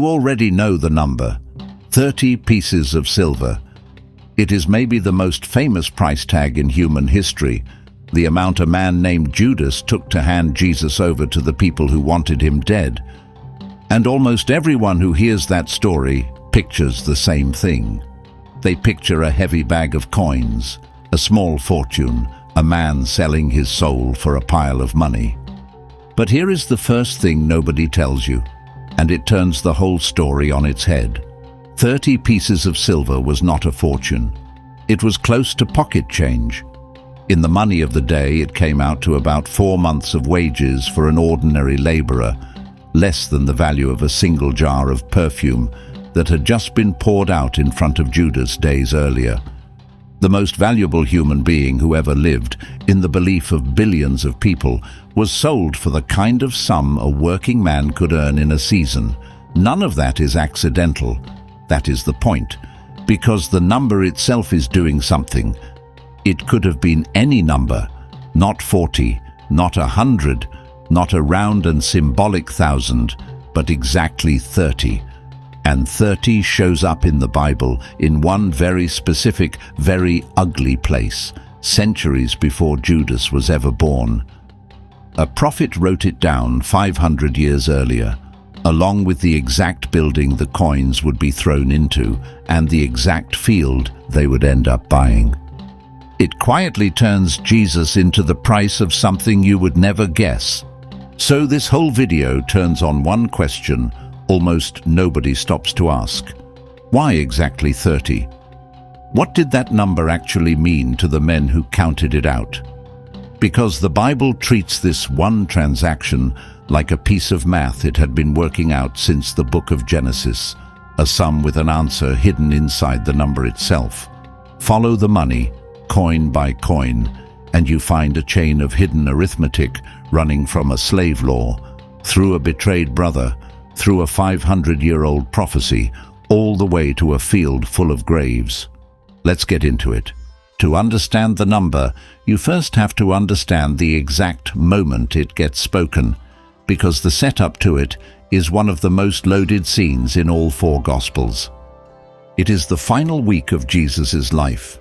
You already know the number, 30 pieces of silver. It is maybe the most famous price tag in human history, the amount a man named Judas took to hand Jesus over to the people who wanted him dead. And almost everyone who hears that story pictures the same thing. They picture a heavy bag of coins, a small fortune, a man selling his soul for a pile of money. But here is the first thing nobody tells you, and it turns the whole story on its head. 30 pieces of silver was not a fortune. It was close to pocket change. In the money of the day, it came out to about 4 months of wages for an ordinary laborer, less than the value of a single jar of perfume that had just been poured out in front of Judas days earlier. The most valuable human being who ever lived, in the belief of billions of people, was sold for the kind of sum a working man could earn in a season. None of that is accidental. That is the point, because the number itself is doing something. It could have been any number, not 40, not 100, not a round and symbolic 1,000, but exactly 30. And 30 shows up in the Bible in one very specific, very ugly place, centuries before Judas was ever born. A prophet wrote it down 500 years earlier, along with the exact building the coins would be thrown into and the exact field they would end up buying. It quietly turns Jesus into the price of something you would never guess. So this whole video turns on one question almost nobody stops to ask. Why exactly 30? What did that number actually mean to the men who counted it out? Because the Bible treats this one transaction like a piece of math it had been working out since the book of Genesis, a sum with an answer hidden inside the number itself. Follow the money, coin by coin, and you find a chain of hidden arithmetic running from a slave law, through a betrayed brother, through a 500-year-old prophecy, all the way to a field full of graves. Let's get into it. To understand the number, you first have to understand the exact moment it gets spoken, because the setup to it is one of the most loaded scenes in all 4 Gospels. It is the final week of Jesus' life.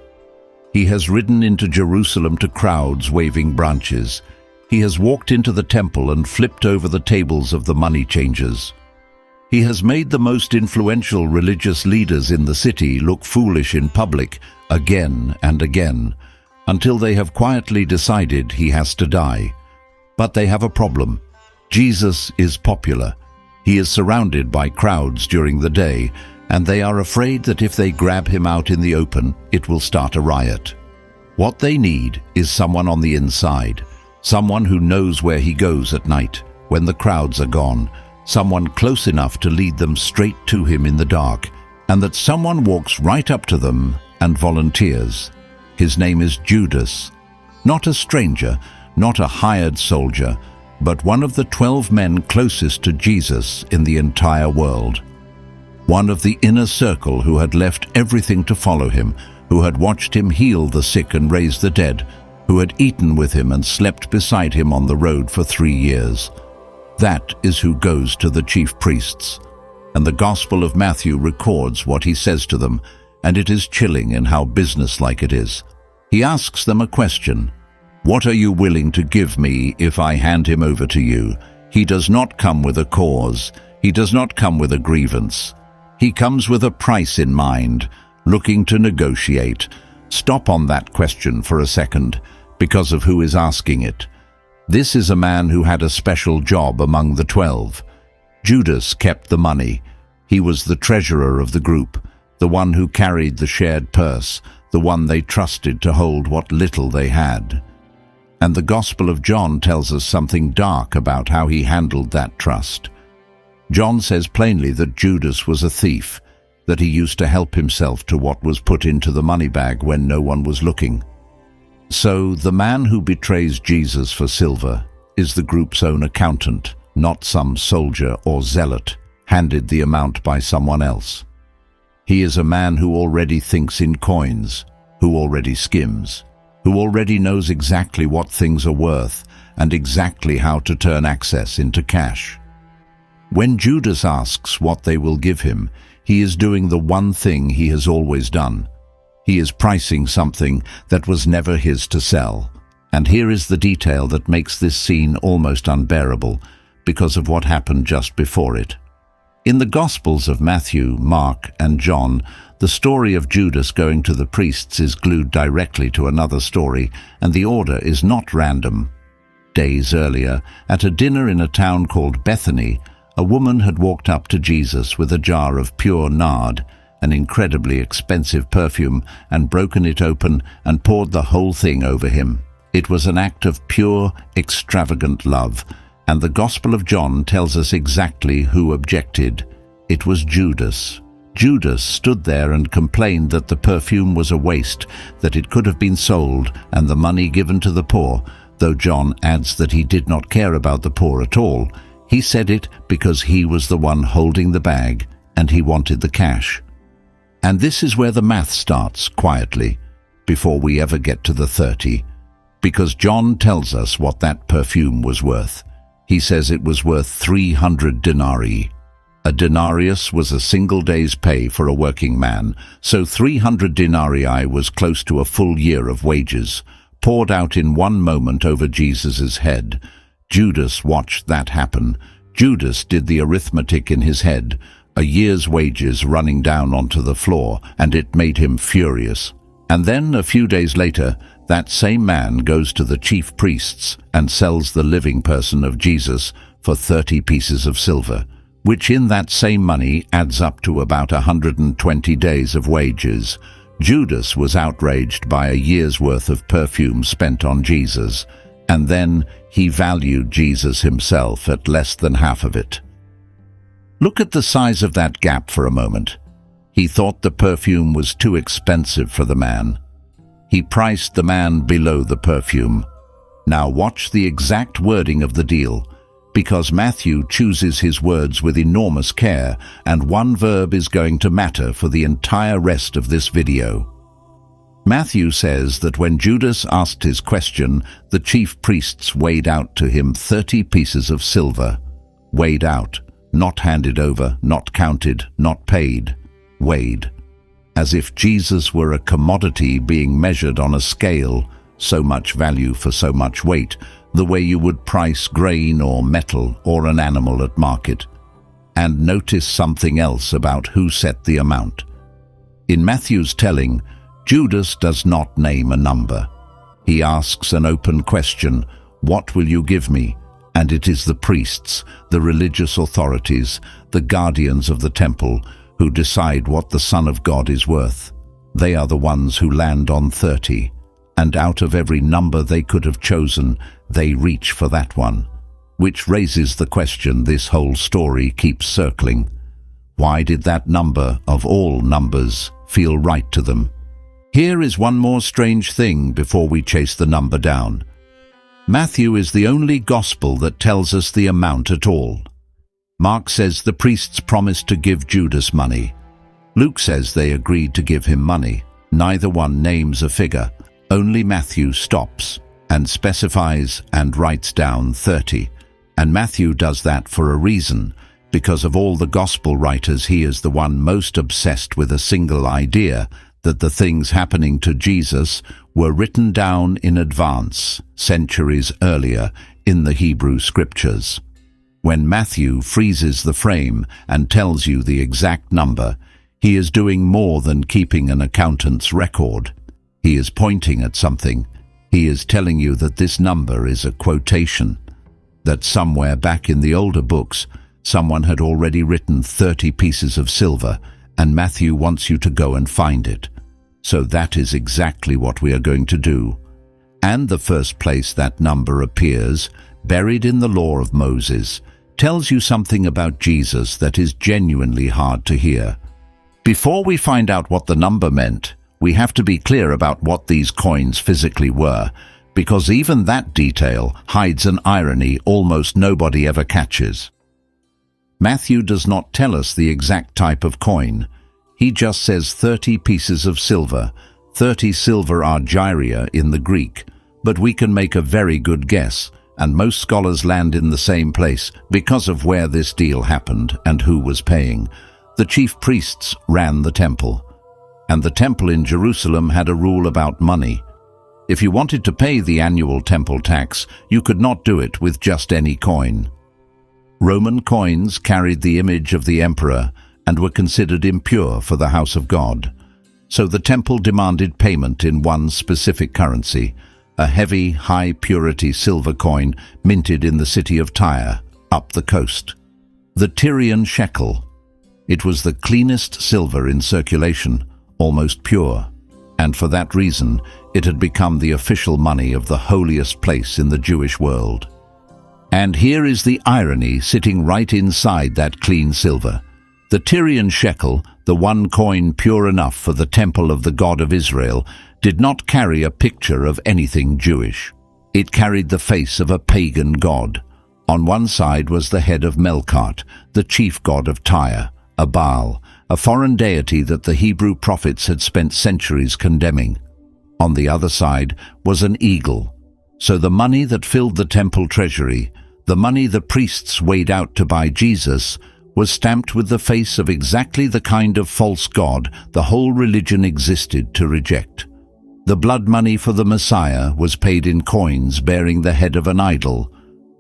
He has ridden into Jerusalem to crowds waving branches. He has walked into the temple and flipped over the tables of the money changers. He has made the most influential religious leaders in the city look foolish in public again and again, until they have quietly decided he has to die. But they have a problem. Jesus is popular. He is surrounded by crowds during the day, and they are afraid that if they grab him out in the open, it will start a riot. What they need is someone on the inside, someone who knows where he goes at night, when the crowds are gone, someone close enough to lead them straight to him in the dark, and that someone walks right up to them and volunteers. His name is Judas, not a stranger, not a hired soldier, but one of the 12 men closest to Jesus in the entire world. One of the inner circle who had left everything to follow him, who had watched him heal the sick and raise the dead, who had eaten with him and slept beside him on the road for 3 years. That is who goes to the chief priests. And the Gospel of Matthew records what he says to them, and it is chilling in how businesslike it is. He asks them a question. What are you willing to give me if I hand him over to you? He does not come with a cause. He does not come with a grievance. He comes with a price in mind, looking to negotiate. Stop on that question for a second, because of who is asking it. This is a man who had a special job among the 12. Judas kept the money. He was the treasurer of the group, the one who carried the shared purse, the one they trusted to hold what little they had. And the Gospel of John tells us something dark about how he handled that trust. John says plainly that Judas was a thief, that he used to help himself to what was put into the money bag when no one was looking. So the man who betrays Jesus for silver is the group's own accountant, not some soldier or zealot handed the amount by someone else. He is a man who already thinks in coins, who already skims, who already knows exactly what things are worth and exactly how to turn access into cash. When Judas asks what they will give him, he is doing the one thing he has always done. He is pricing something that was never his to sell. And here is the detail that makes this scene almost unbearable because of what happened just before it. In the Gospels of Matthew, Mark, and John, the story of Judas going to the priests is glued directly to another story, and the order is not random. Days earlier, at a dinner in a town called Bethany, a woman had walked up to Jesus with a jar of pure nard, an incredibly expensive perfume, and broken it open and poured the whole thing over him. It was an act of pure, extravagant love, and the Gospel of John tells us exactly who objected. It was Judas. Judas stood there and complained that the perfume was a waste, that it could have been sold and the money given to the poor, though John adds that he did not care about the poor at all. He said it because he was the one holding the bag and he wanted the cash. And this is where the math starts, quietly, before we ever get to the 30, because John tells us what that perfume was worth. He says it was worth 300 denarii. A denarius was a single day's pay for a working man, so 300 denarii was close to a full year of wages, poured out in one moment over Jesus' head. Judas watched that happen. Judas did the arithmetic in his head, a year's wages running down onto the floor, and it made him furious. And then, a few days later, that same man goes to the chief priests and sells the living person of Jesus for 30 pieces of silver, which in that same money adds up to about 120 days of wages. Judas was outraged by a year's worth of perfume spent on Jesus, and then he valued Jesus himself at less than half of it. Look at the size of that gap for a moment. He thought the perfume was too expensive for the man. He priced the man below the perfume. Now watch the exact wording of the deal, because Matthew chooses his words with enormous care, and one verb is going to matter for the entire rest of this video. Matthew says that when Judas asked his question, the chief priests weighed out to him 30 pieces of silver. Weighed out, not handed over, not counted, not paid. Weighed. As if Jesus were a commodity being measured on a scale, so much value for so much weight, the way you would price grain or metal or an animal at market. And notice something else about who set the amount. In Matthew's telling, Judas does not name a number. He asks an open question, "What will you give me?" And it is the priests, the religious authorities, the guardians of the temple, who decide what the Son of God is worth. They are the ones who land on 30, and out of every number they could have chosen, they reach for that one. Which raises the question this whole story keeps circling. Why did that number, of all numbers, feel right to them? Here is one more strange thing before we chase the number down. Matthew is the only gospel that tells us the amount at all. Mark says the priests promised to give Judas money. Luke says they agreed to give him money. Neither one names a figure. Only Matthew stops and specifies and writes down 30. And Matthew does that for a reason. Because of all the gospel writers, he is the one most obsessed with a single idea, that the things happening to Jesus were written down in advance, centuries earlier, in the Hebrew Scriptures. When Matthew freezes the frame and tells you the exact number, he is doing more than keeping an accountant's record. He is pointing at something. He is telling you that this number is a quotation, that somewhere back in the older books, someone had already written 30 pieces of silver, and Matthew wants you to go and find it. So that is exactly what we are going to do. And the first place that number appears, buried in the law of Moses, tells you something about Jesus that is genuinely hard to hear. Before we find out what the number meant, we have to be clear about what these coins physically were, because even that detail hides an irony almost nobody ever catches. Matthew does not tell us the exact type of coin. He just says 30 pieces of silver. 30 silver argyria in the Greek, but we can make a very good guess, and most scholars land in the same place because of where this deal happened and who was paying. The chief priests ran the temple, and the temple in Jerusalem had a rule about money. If you wanted to pay the annual temple tax, you could not do it with just any coin. Roman coins carried the image of the emperor and were considered impure for the house of God. So the temple demanded payment in one specific currency, a heavy, high-purity silver coin minted in the city of Tyre, up the coast. The Tyrian shekel. It was the cleanest silver in circulation, almost pure, and for that reason it had become the official money of the holiest place in the Jewish world. And here is the irony sitting right inside that clean silver. The Tyrian shekel, the one coin pure enough for the temple of the God of Israel, did not carry a picture of anything Jewish. It carried the face of a pagan god. On one side was the head of Melkart, the chief god of Tyre, a Baal, a foreign deity that the Hebrew prophets had spent centuries condemning. On the other side was an eagle. So the money that filled the temple treasury, the money the priests weighed out to buy Jesus, was stamped with the face of exactly the kind of false god the whole religion existed to reject. The blood money for the Messiah was paid in coins bearing the head of an idol.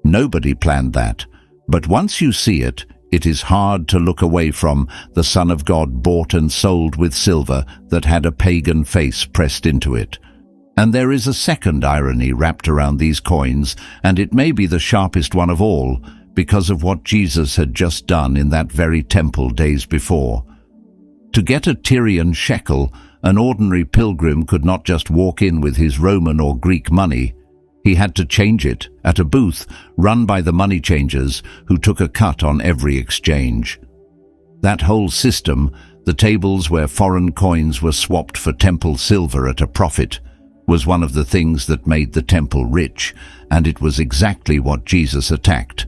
Nobody planned that, but once you see it, it is hard to look away from the Son of God bought and sold with silver that had a pagan face pressed into it. And there is a second irony wrapped around these coins, and it may be the sharpest one of all, because of what Jesus had just done in that very temple days before. To get a Tyrian shekel, an ordinary pilgrim could not just walk in with his Roman or Greek money. He had to change it at a booth run by the money changers who took a cut on every exchange. That whole system, the tables where foreign coins were swapped for temple silver at a profit, was one of the things that made the temple rich, and it was exactly what Jesus attacked.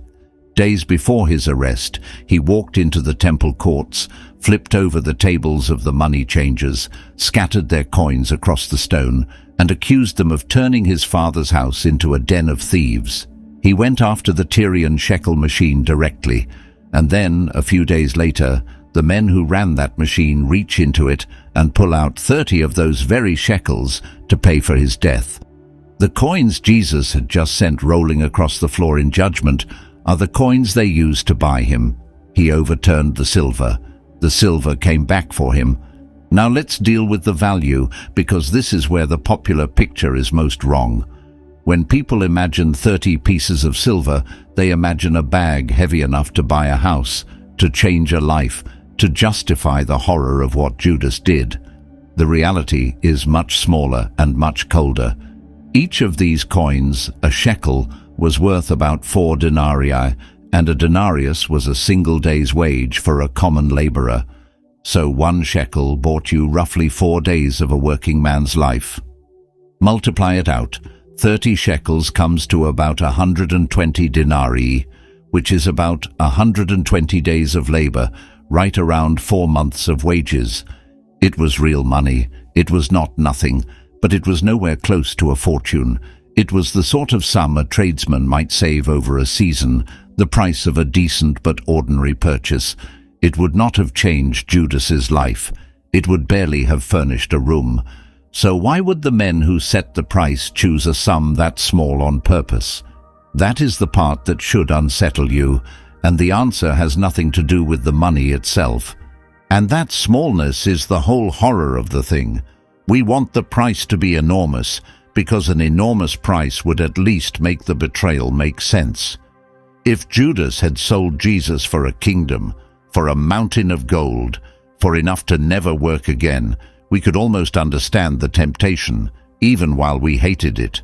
Days before his arrest, he walked into the temple courts, flipped over the tables of the money changers, scattered their coins across the stone, and accused them of turning his father's house into a den of thieves. He went after the Tyrian shekel machine directly, and then, a few days later, the men who ran that machine reach into it and pull out 30 of those very shekels to pay for his death. The coins Jesus had just sent rolling across the floor in judgment are the coins they used to buy him. He overturned the silver. The silver came back for him. Now let's deal with the value, because this is where the popular picture is most wrong. When people imagine 30 pieces of silver, they imagine a bag heavy enough to buy a house, to change a life, to justify the horror of what Judas did. The reality is much smaller and much colder. Each of these coins, a shekel, was worth about 4 denarii, and a denarius was a single day's wage for a common laborer. So 1 shekel bought you roughly 4 days of a working man's life. Multiply it out. 30 shekels comes to about 120 denarii, which is about 120 days of labor, right around 4 months of wages. It was real money. It was not nothing, but it was nowhere close to a fortune. It was the sort of sum a tradesman might save over a season, the price of a decent but ordinary purchase. It would not have changed Judas's life. It would barely have furnished a room. So why would the men who set the price choose a sum that small on purpose? That is the part that should unsettle you, and the answer has nothing to do with the money itself. And that smallness is the whole horror of the thing. We want the price to be enormous, because an enormous price would at least make the betrayal make sense. If Judas had sold Jesus for a kingdom, for a mountain of gold, for enough to never work again, we could almost understand the temptation, even while we hated it.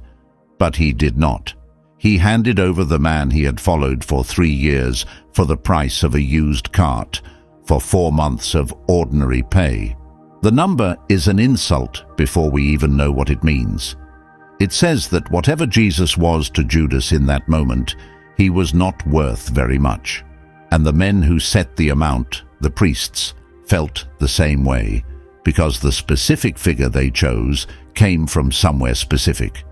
But he did not. He handed over the man he had followed for 3 years for the price of a used cart, for 4 months of ordinary pay. The number is an insult before we even know what it means. It says that whatever Jesus was to Judas in that moment, he was not worth very much. And the men who set the amount, the priests, felt the same way, because the specific figure they chose came from somewhere specific.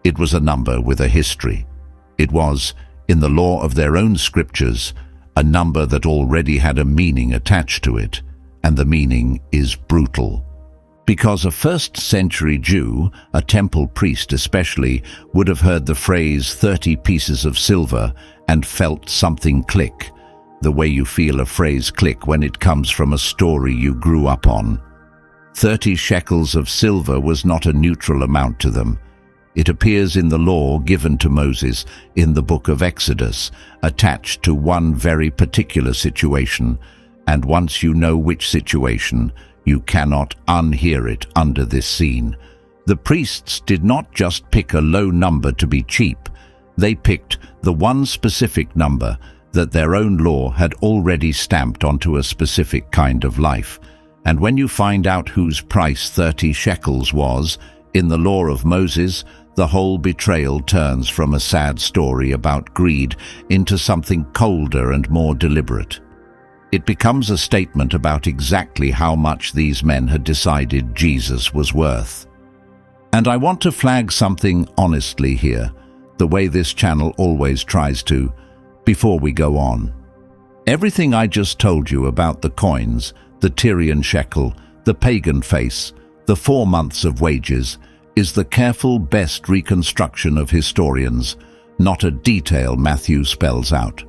It was a number with a history. It was, in the law of their own scriptures, a number that already had a meaning attached to it, and the meaning is brutal. Because a first-century Jew, a temple priest especially, would have heard the phrase 30 pieces of silver and felt something click, the way you feel a phrase click when it comes from a story you grew up on. 30 shekels of silver was not a neutral amount to them. It appears in the law given to Moses in the book of Exodus, attached to one very particular situation, and once you know which situation, you cannot unhear it under this scene. The priests did not just pick a low number to be cheap. They picked the one specific number that their own law had already stamped onto a specific kind of life. And when you find out whose price 30 shekels was, in the law of Moses, the whole betrayal turns from a sad story about greed into something colder and more deliberate. It becomes a statement about exactly how much these men had decided Jesus was worth. And I want to flag something honestly here, the way this channel always tries to, before we go on. Everything I just told you about the coins, the Tyrian shekel, the pagan face, the 4 months of wages, is the careful best reconstruction of historians, not a detail Matthew spells out.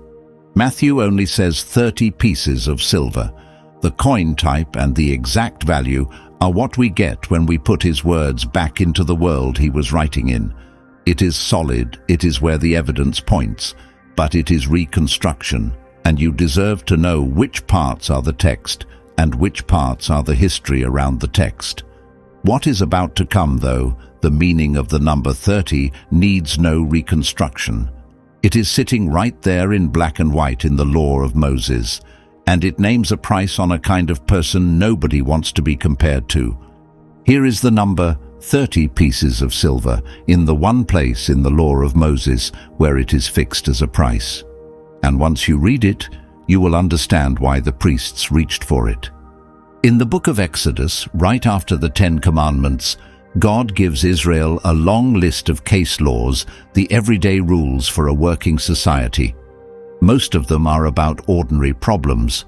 Matthew only says 30 pieces of silver. The coin type and the exact value are what we get when we put his words back into the world he was writing in. It is solid, it is where the evidence points, but it is reconstruction, and you deserve to know which parts are the text and which parts are the history around the text. What is about to come, though, the meaning of the number 30, needs no reconstruction. It is sitting right there in black and white in the law of Moses, and it names a price on a kind of person nobody wants to be compared to. Here is the number 30 pieces of silver in the one place in the law of Moses where it is fixed as a price. And once you read it, you will understand why the priests reached for it. In the book of Exodus, right after the 10 Commandments, God gives Israel a long list of case laws, the everyday rules for a working society. Most of them are about ordinary problems.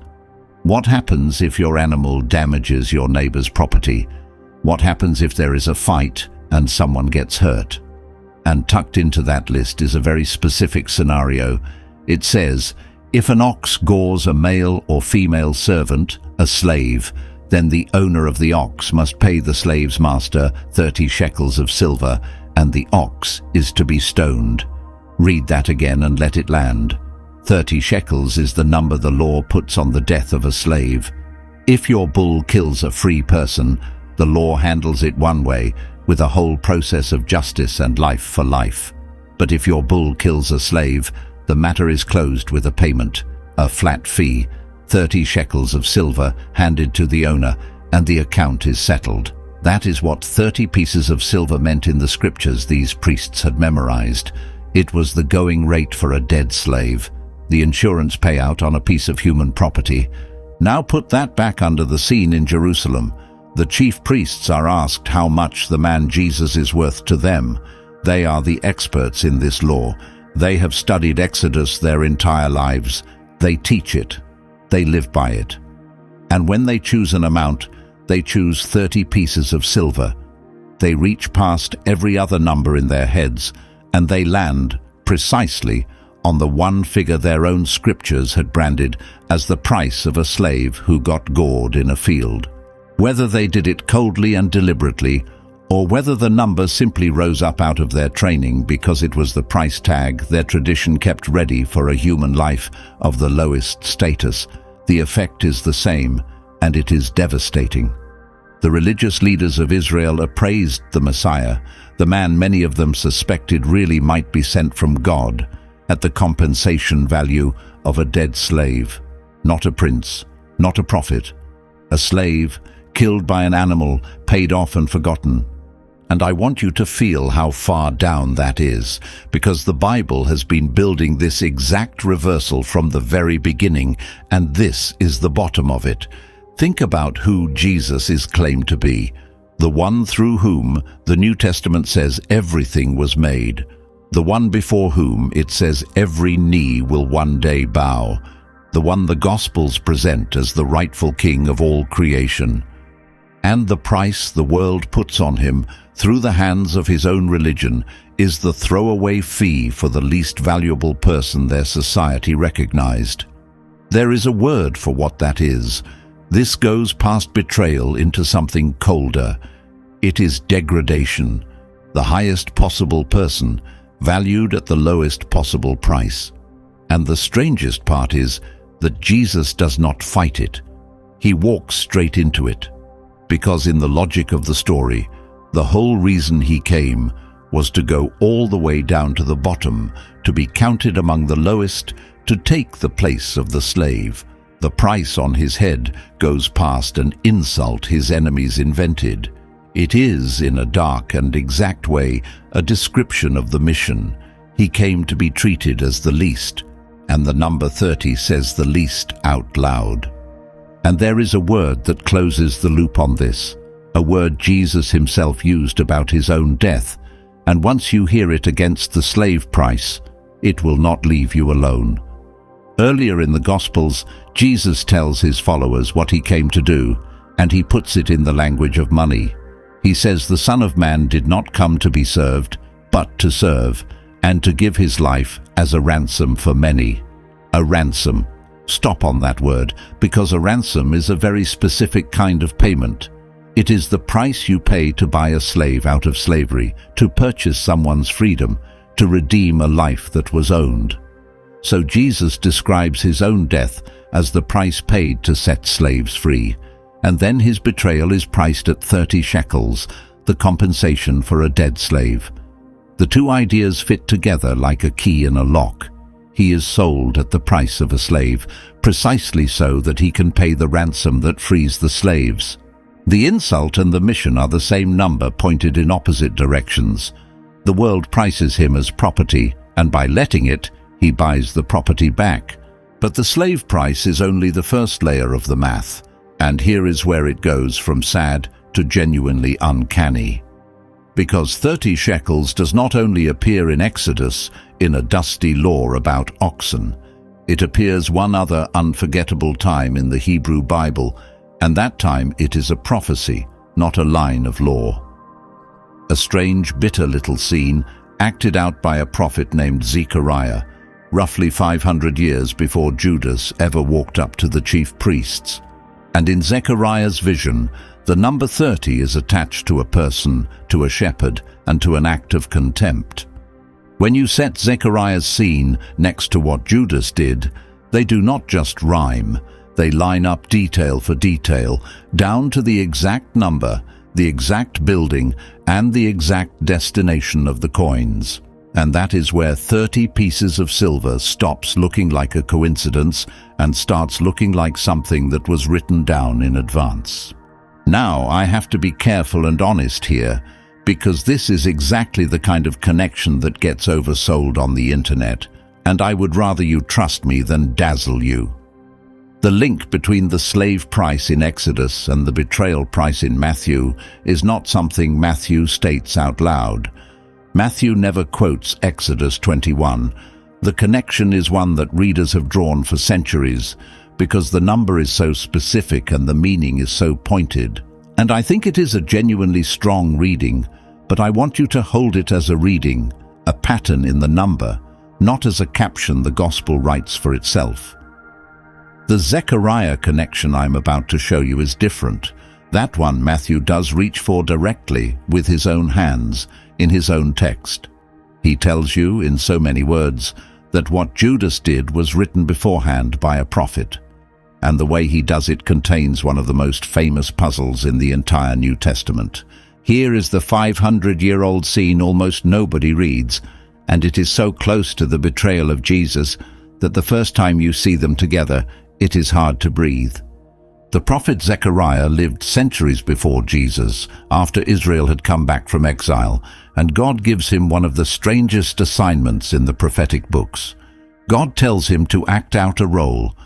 What happens if your animal damages your neighbor's property? What happens if there is a fight and someone gets hurt? And tucked into that list is a very specific scenario. It says, if an ox gores a male or female servant, a slave, then the owner of the ox must pay the slave's master 30 shekels of silver, and the ox is to be stoned. Read that again and let it land. 30 shekels is the number the law puts on the death of a slave. If your bull kills a free person, the law handles it one way, with a whole process of justice and life for life. But if your bull kills a slave, the matter is closed with a payment, a flat fee, 30 shekels of silver handed to the owner, and the account is settled. That is what 30 pieces of silver meant in the scriptures these priests had memorized. It was the going rate for a dead slave, the insurance payout on a piece of human property. Now put that back under the scene in Jerusalem. The chief priests are asked how much the man Jesus is worth to them. They are the experts in this law. They have studied Exodus their entire lives. They teach it. They live by it. And when they choose an amount, they choose 30 pieces of silver. They reach past every other number in their heads, and they land precisely on the one figure their own scriptures had branded as the price of a slave who got gored in a field. Whether they did it coldly and deliberately, or whether the number simply rose up out of their training because it was the price tag their tradition kept ready for a human life of the lowest status, the effect is the same, and it is devastating. The religious leaders of Israel appraised the Messiah, the man many of them suspected really might be sent from God, at the compensation value of a dead slave. Not a prince, not a prophet. A slave, killed by an animal, paid off and forgotten. And I want you to feel how far down that is, because the Bible has been building this exact reversal from the very beginning, and this is the bottom of it. Think about who Jesus is claimed to be, the one through whom the New Testament says everything was made, the one before whom it says every knee will one day bow, the one the Gospels present as the rightful king of all creation. And the price the world puts on him through the hands of his own religion is the throwaway fee for the least valuable person their society recognized. There is a word for what that is. This goes past betrayal into something colder. It is degradation, the highest possible person, valued at the lowest possible price. And the strangest part is that Jesus does not fight it. He walks straight into it. Because in the logic of the story, the whole reason he came was to go all the way down to the bottom, to be counted among the lowest, to take the place of the slave. The price on his head goes past an insult his enemies invented. It is, in a dark and exact way, a description of the mission. He came to be treated as the least, and the number 30 says the least out loud. And there is a word that closes the loop on this, a word Jesus himself used about his own death, and once you hear it against the slave price, it will not leave you alone. Earlier in the Gospels, Jesus tells his followers what he came to do, and he puts it in the language of money. He says the Son of Man did not come to be served, but to serve, and to give his life as a ransom for many. A ransom. Stop on that word, because a ransom is a very specific kind of payment. It is the price you pay to buy a slave out of slavery, to purchase someone's freedom, to redeem a life that was owned. So Jesus describes his own death as the price paid to set slaves free, and then his betrayal is priced at 30 shekels, the compensation for a dead slave. The two ideas fit together like a key in a lock. He is sold at the price of a slave, precisely so that he can pay the ransom that frees the slaves. The insult and the mission are the same number pointed in opposite directions. The world prices him as property, and by letting it, he buys the property back. But the slave price is only the first layer of the math, and here is where it goes from sad to genuinely uncanny. Because 30 shekels does not only appear in Exodus in a dusty lore about oxen, it appears one other unforgettable time in the Hebrew Bible, and that time it is a prophecy, not a line of law. A strange, bitter little scene acted out by a prophet named Zechariah, roughly 500 years before Judas ever walked up to the chief priests. And in Zechariah's vision, the number 30 is attached to a person, to a shepherd, and to an act of contempt. When you set Zechariah's scene next to what Judas did, they do not just rhyme. They line up detail for detail, down to the exact number, the exact building, and the exact destination of the coins. And that is where 30 pieces of silver stops looking like a coincidence and starts looking like something that was written down in advance. Now, I have to be careful and honest here, because this is exactly the kind of connection that gets oversold on the internet, and I would rather you trust me than dazzle you. The link between the slave price in Exodus and the betrayal price in Matthew is not something Matthew states out loud. Matthew never quotes Exodus 21. The connection is one that readers have drawn for centuries, because the number is so specific and the meaning is so pointed. And I think it is a genuinely strong reading, but I want you to hold it as a reading, a pattern in the number, not as a caption the gospel writes for itself. The Zechariah connection I'm about to show you is different. That one Matthew does reach for directly with his own hands, in his own text. He tells you, in so many words, that what Judas did was written beforehand by a prophet, and the way he does it contains one of the most famous puzzles in the entire New Testament. Here is the 500-year-old scene almost nobody reads, and it is so close to the betrayal of Jesus that the first time you see them together, it is hard to breathe. The prophet Zechariah lived centuries before Jesus, after Israel had come back from exile, and God gives him one of the strangest assignments in the prophetic books. God tells him to act out a role.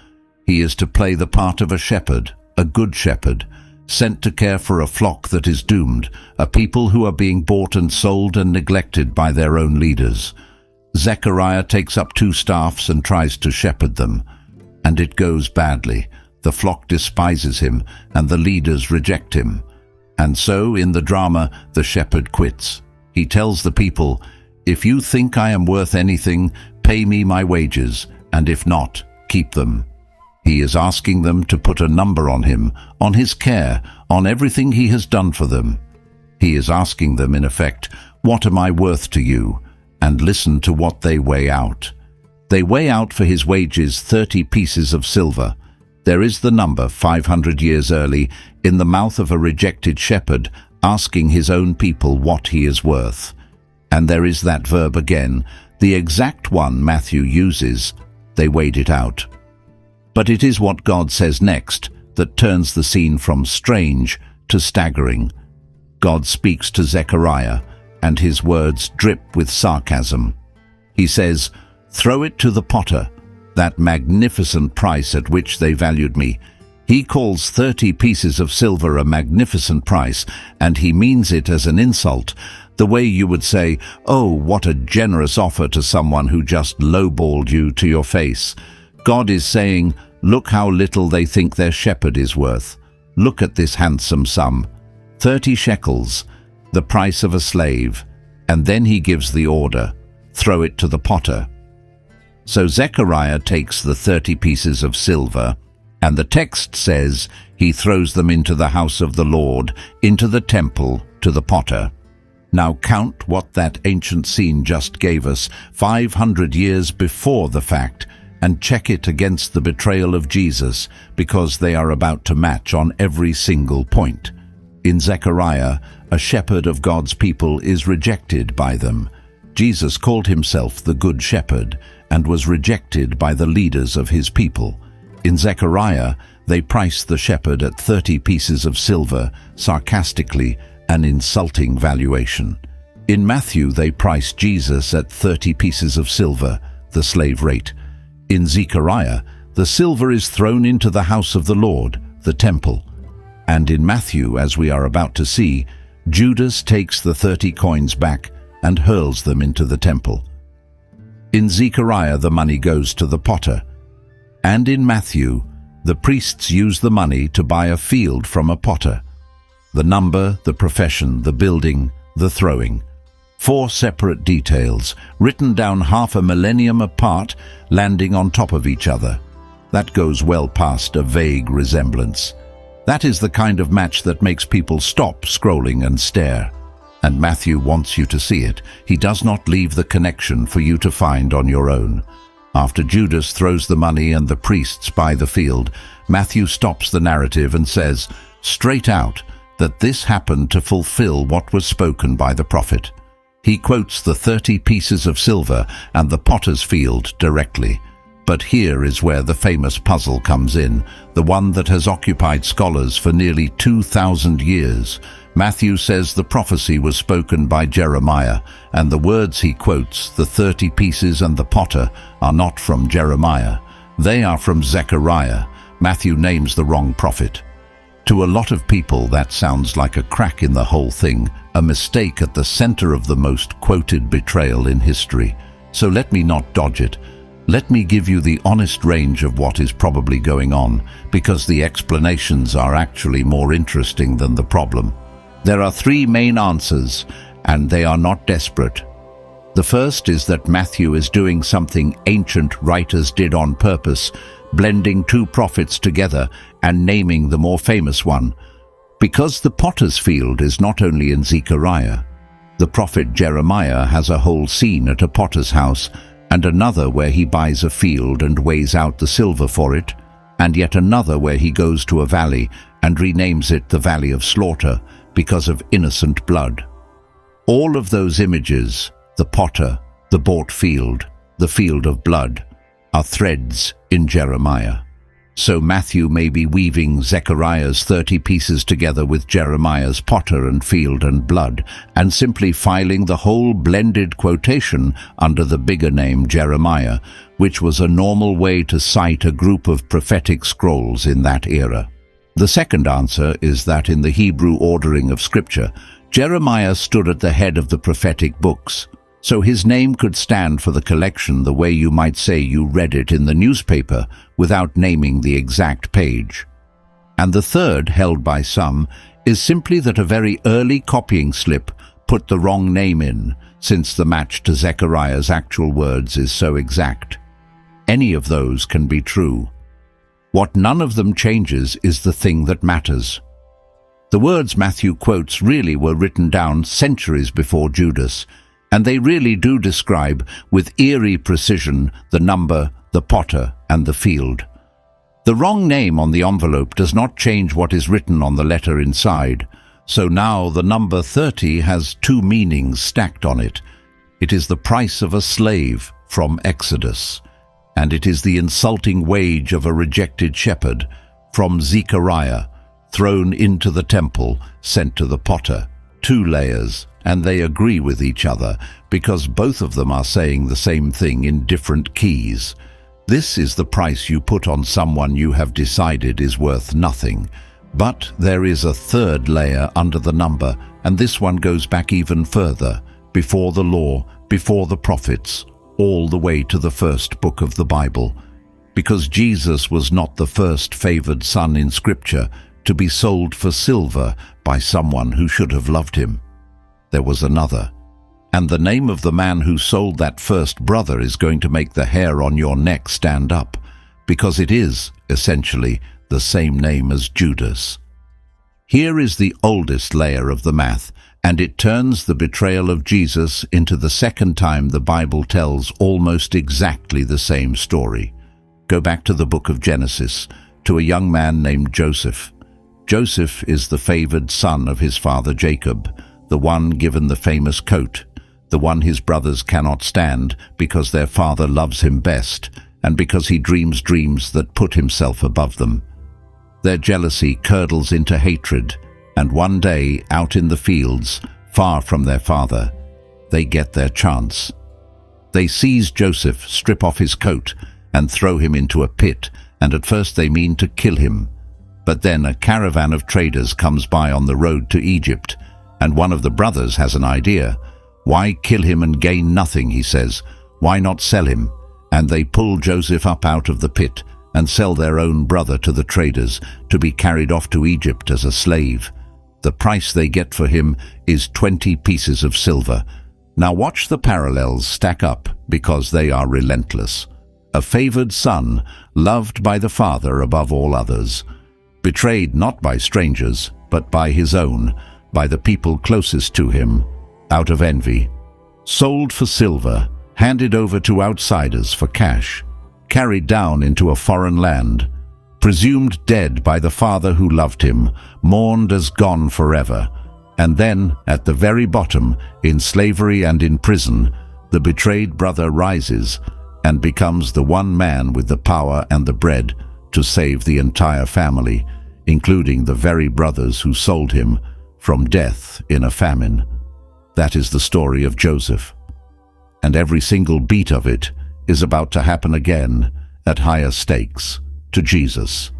He is to play the part of a shepherd, a good shepherd, sent to care for a flock that is doomed, a people who are being bought and sold and neglected by their own leaders. Zechariah takes up 2 staffs and tries to shepherd them, and it goes badly. The flock despises him, and the leaders reject him. And so, in the drama, the shepherd quits. He tells the people, "If you think I am worth anything, pay me my wages, and if not, keep them." He is asking them to put a number on him, on his care, on everything he has done for them. He is asking them, in effect, "What am I worth to you?" And listen to what they weigh out. They weigh out for his wages 30 pieces of silver. There is the number 500 years early in the mouth of a rejected shepherd asking his own people what he is worth. And there is that verb again, the exact one Matthew uses. They weighed it out. But it is what God says next that turns the scene from strange to staggering. God speaks to Zechariah, and his words drip with sarcasm. He says, "Throw it to the potter, that magnificent price at which they valued me." He calls 30 pieces of silver a magnificent price, and he means it as an insult, the way you would say, "Oh, what a generous offer," to someone who just lowballed you to your face. God is saying, look how little they think their shepherd is worth. Look at this handsome sum, 30 shekels, the price of a slave. And then he gives the order, throw it to the potter. So Zechariah takes the 30 pieces of silver, and the text says he throws them into the house of the Lord, into the temple, to the potter. Now count what that ancient scene just gave us 500 years before the fact, and check it against the betrayal of Jesus, because they are about to match on every single point. In Zechariah, a shepherd of God's people is rejected by them. Jesus called himself the Good Shepherd and was rejected by the leaders of his people. In Zechariah, they price the shepherd at 30 pieces of silver, sarcastically, an insulting valuation. In Matthew, they price Jesus at 30 pieces of silver, the slave rate. In Zechariah, the silver is thrown into the house of the Lord, the temple. And in Matthew, as we are about to see, Judas takes the 30 coins back and hurls them into the temple. In Zechariah, the money goes to the potter. And in Matthew, the priests use the money to buy a field from a potter. The number, the profession, the building, the throwing. 4 separate details, written down half a millennium apart, landing on top of each other. That goes well past a vague resemblance. That is the kind of match that makes people stop scrolling and stare. And Matthew wants you to see it. He does not leave the connection for you to find on your own. After Judas throws the money and the priests buy the field, Matthew stops the narrative and says, straight out, that this happened to fulfill what was spoken by the prophet. He quotes the 30 pieces of silver and the potter's field directly. But here is where the famous puzzle comes in, the one that has occupied scholars for nearly 2,000 years. Matthew says the prophecy was spoken by Jeremiah, and the words he quotes, the 30 pieces and the potter, are not from Jeremiah. They are from Zechariah. Matthew names the wrong prophet. To a lot of people, that sounds like a crack in the whole thing, a mistake at the center of the most quoted betrayal in history. So let me not dodge it. Let me give you the honest range of what is probably going on, because the explanations are actually more interesting than the problem. There are 3 main answers, and they are not desperate. The first is that Matthew is doing something ancient writers did on purpose, blending 2 prophets together and naming the more famous one. Because the potter's field is not only in Zechariah. The prophet Jeremiah has a whole scene at a potter's house, and another where he buys a field and weighs out the silver for it, and yet another where he goes to a valley and renames it the Valley of Slaughter because of innocent blood. All of those images, the potter, the bought field, the field of blood, are threads in Jeremiah. So Matthew may be weaving Zechariah's 30 pieces together with Jeremiah's potter and field and blood, and simply filing the whole blended quotation under the bigger name Jeremiah, which was a normal way to cite a group of prophetic scrolls in that era. The second answer is that in the Hebrew ordering of Scripture, Jeremiah stood at the head of the prophetic books. So his name could stand for the collection the way you might say you read it in the newspaper without naming the exact page. And the third, held by some, is simply that a very early copying slip put the wrong name in, since the match to Zechariah's actual words is so exact. Any of those can be true. What none of them changes is the thing that matters. The words Matthew quotes really were written down centuries before Judas, and they really do describe with eerie precision the number, the potter, and the field. The wrong name on the envelope does not change what is written on the letter inside, so now the number 30 has two meanings stacked on it. It is the price of a slave from Exodus, and it is the insulting wage of a rejected shepherd from Zechariah, thrown into the temple, sent to the potter. Two layers, and they agree with each other because both of them are saying the same thing in different keys. This is the price you put on someone you have decided is worth nothing. But there is a third layer under the number, and this one goes back even further, before the law, before the prophets, all the way to the first book of the Bible. Because Jesus was not the first favored son in Scripture to be sold for silver by someone who should have loved him. There was another, and the name of the man who sold that first brother is going to make the hair on your neck stand up, because it is, essentially, the same name as Judas. Here is the oldest layer of the math, and it turns the betrayal of Jesus into the second time the Bible tells almost exactly the same story. Go back to the book of Genesis, to a young man named Joseph. Joseph is the favored son of his father Jacob, the one given the famous coat, the one his brothers cannot stand because their father loves him best and because he dreams dreams that put himself above them. Their jealousy curdles into hatred, and one day, out in the fields, far from their father, they get their chance. They seize Joseph, strip off his coat, and throw him into a pit, and at first they mean to kill him. But then a caravan of traders comes by on the road to Egypt, and one of the brothers has an idea. Why kill him and gain nothing, he says. Why not sell him? And they pull Joseph up out of the pit and sell their own brother to the traders to be carried off to Egypt as a slave. The price they get for him is 20 pieces of silver. Now watch the parallels stack up because they are relentless. A favored son, loved by the father above all others. Betrayed not by strangers, but by his own, by the people closest to him, out of envy. Sold for silver, handed over to outsiders for cash, carried down into a foreign land, presumed dead by the father who loved him, mourned as gone forever, and then, at the very bottom, in slavery and in prison, the betrayed brother rises and becomes the one man with the power and the bread to save the entire family, including the very brothers who sold him, from death in a famine. That is the story of Joseph. And every single beat of it is about to happen again at higher stakes to Jesus,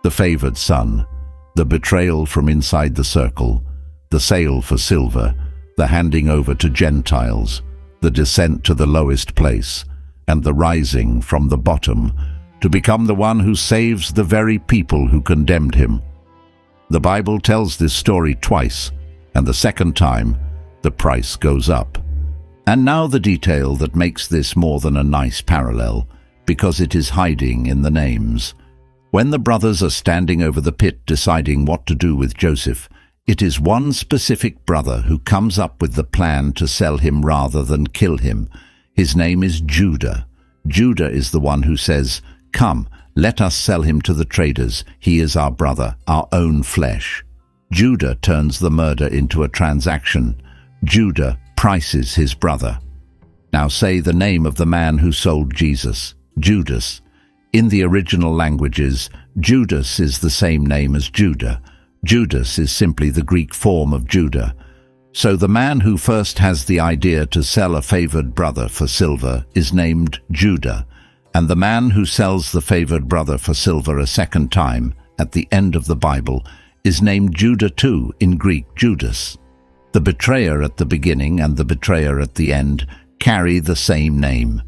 the favored son, the betrayal from inside the circle, the sale for silver, the handing over to Gentiles, the descent to the lowest place, and the rising from the bottom to become the one who saves the very people who condemned him. The Bible tells this story twice, and the second time, the price goes up. And now the detail that makes this more than a nice parallel, because it is hiding in the names. When the brothers are standing over the pit deciding what to do with Joseph, it is one specific brother who comes up with the plan to sell him rather than kill him. His name is Judah. Judah is the one who says, "Come, let us sell him to the traders. He is our brother, our own flesh." Judah turns the murder into a transaction. Judah prices his brother. Now say the name of the man who sold Jesus, Judas. In the original languages, Judas is the same name as Judah. Judas is simply the Greek form of Judah. So the man who first has the idea to sell a favored brother for silver is named Judah, and the man who sells the favored brother for silver a second time, at the end of the Bible, is named Judah too, in Greek Judas. The betrayer at the beginning and the betrayer at the end carry the same name.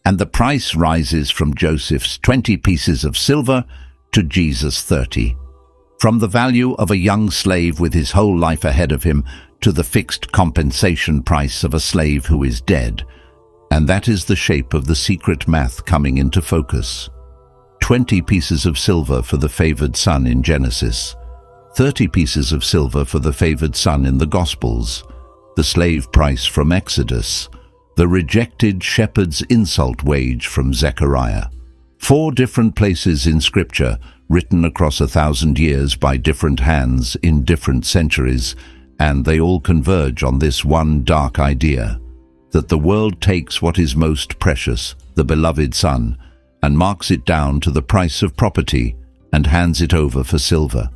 And the price rises from Joseph's 20 pieces of silver to Jesus' 30. From the value of a young slave with his whole life ahead of him to the fixed compensation price of a slave who is dead. And that is the shape of the secret math coming into focus. 20 pieces of silver for the favored son in Genesis. 30 pieces of silver for the favored son in the Gospels. The slave price from Exodus. The rejected shepherd's insult wage from Zechariah. 4 different places in Scripture, written across 1,000 years by different hands in different centuries, and they all converge on this one dark idea, that the world takes what is most precious, the beloved Son, and marks it down to the price of property and hands it over for silver.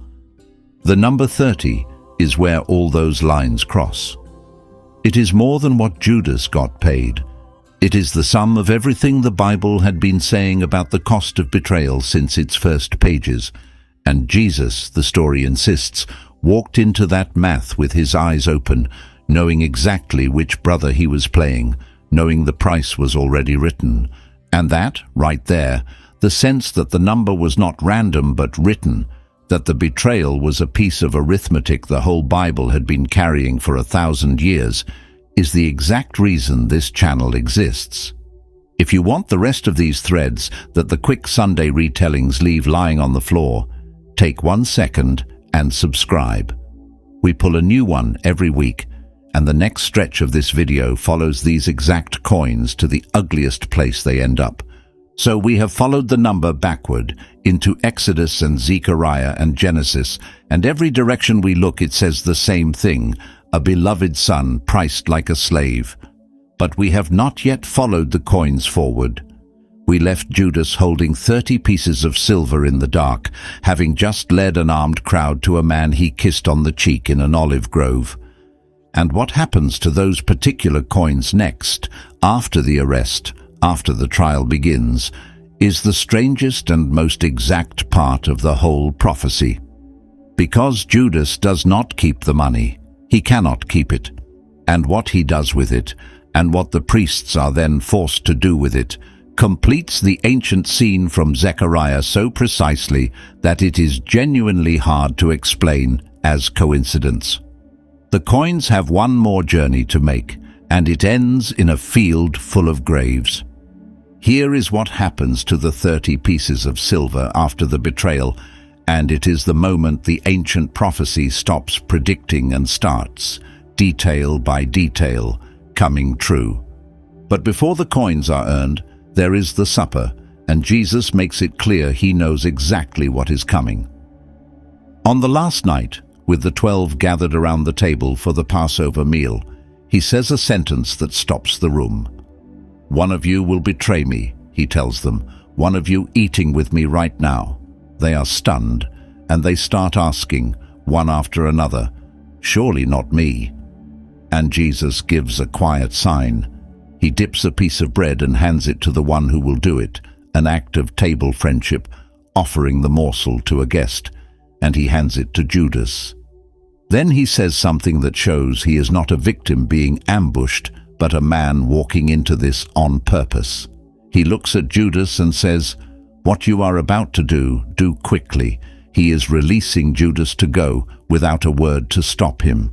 The number 30 is where all those lines cross. It is more than what Judas got paid. It is the sum of everything the Bible had been saying about the cost of betrayal since its first pages. And Jesus, the story insists, walked into that math with his eyes open, knowing exactly which brother he was playing, knowing the price was already written. And that, right there, the sense that the number was not random but written, that the betrayal was a piece of arithmetic the whole Bible had been carrying for 1,000 years, is the exact reason this channel exists. If you want the rest of these threads that the quick Sunday retellings leave lying on the floor, take 1 second and subscribe. We pull a new one every week, and the next stretch of this video follows these exact coins to the ugliest place they end up. So we have followed the number backward into Exodus and Zechariah and Genesis, and every direction we look it says the same thing, a beloved son priced like a slave. But we have not yet followed the coins forward. We left Judas holding 30 pieces of silver in the dark, having just led an armed crowd to a man he kissed on the cheek in an olive grove. And what happens to those particular coins next, after the arrest, after the trial begins, is the strangest and most exact part of the whole prophecy. Because Judas does not keep the money, he cannot keep it, and what he does with it, and what the priests are then forced to do with it, completes the ancient scene from Zechariah so precisely that it is genuinely hard to explain as coincidence. The coins have one more journey to make, and it ends in a field full of graves. Here is what happens to the 30 pieces of silver after the betrayal, and it is the moment the ancient prophecy stops predicting and starts, detail by detail, coming true. But before the coins are earned, there is the supper, and Jesus makes it clear he knows exactly what is coming. On the last night, with the 12 gathered around the table for the Passover meal, he says a sentence that stops the room. "One of you will betray me," he tells them. "One of you eating with me right now." They are stunned, and they start asking, one after another, "Surely not me." And Jesus gives a quiet sign. He dips a piece of bread and hands it to the one who will do it, an act of table friendship, offering the morsel to a guest, and he hands it to Judas. Then he says something that shows he is not a victim being ambushed, but a man walking into this on purpose. He looks at Judas and says, "What you are about to do quickly." He is releasing Judas to go without a word to stop him.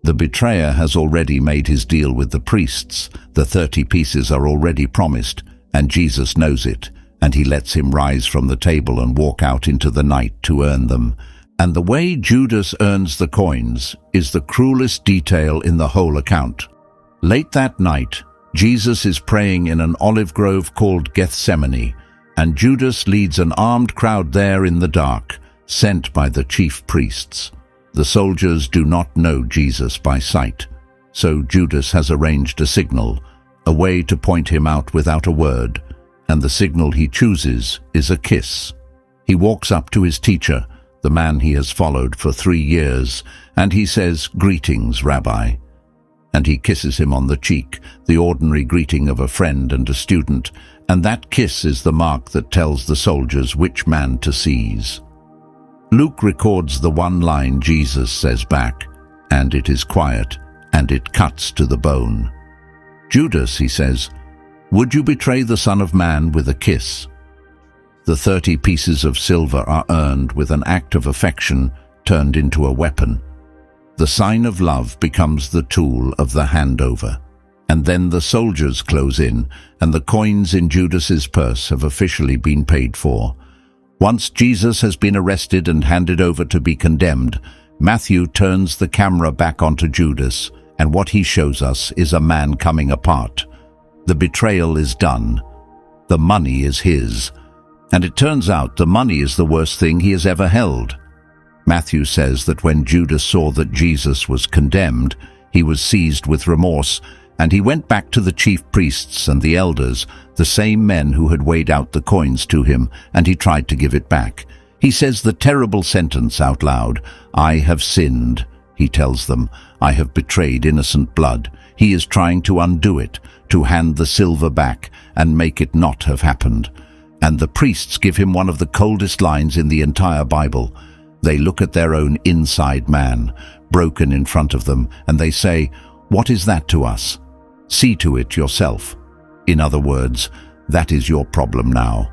The betrayer has already made his deal with the priests. The 30 pieces are already promised, and Jesus knows it, and he lets him rise from the table and walk out into the night to earn them. And the way Judas earns the coins is the cruelest detail in the whole account. Late that night, Jesus is praying in an olive grove called Gethsemane, and Judas leads an armed crowd there in the dark, sent by the chief priests. The soldiers do not know Jesus by sight, so Judas has arranged a signal, a way to point him out without a word, and the signal he chooses is a kiss. He walks up to his teacher, the man he has followed for 3 years, and he says, "Greetings, Rabbi." And he kisses him on the cheek, the ordinary greeting of a friend and a student, and that kiss is the mark that tells the soldiers which man to seize. Luke records the one line Jesus says back, and it is quiet, and it cuts to the bone. "Judas," he says, "would you betray the Son of Man with a kiss?" The 30 pieces of silver are earned with an act of affection turned into a weapon. The sign of love becomes the tool of the handover. And then the soldiers close in, and the coins in Judas's purse have officially been paid for. Once Jesus has been arrested and handed over to be condemned, Matthew turns the camera back onto Judas, and what he shows us is a man coming apart. The betrayal is done. The money is his. And it turns out the money is the worst thing he has ever held. Matthew says that when Judas saw that Jesus was condemned, he was seized with remorse, and he went back to the chief priests and the elders, the same men who had weighed out the coins to him, and he tried to give it back. He says the terrible sentence out loud, "I have sinned," he tells them. "I have betrayed innocent blood." He is trying to undo it, to hand the silver back and make it not have happened. And the priests give him one of the coldest lines in the entire Bible. They look at their own inside man, broken in front of them, and they say, "What is that to us? See to it yourself." In other words, that is your problem now.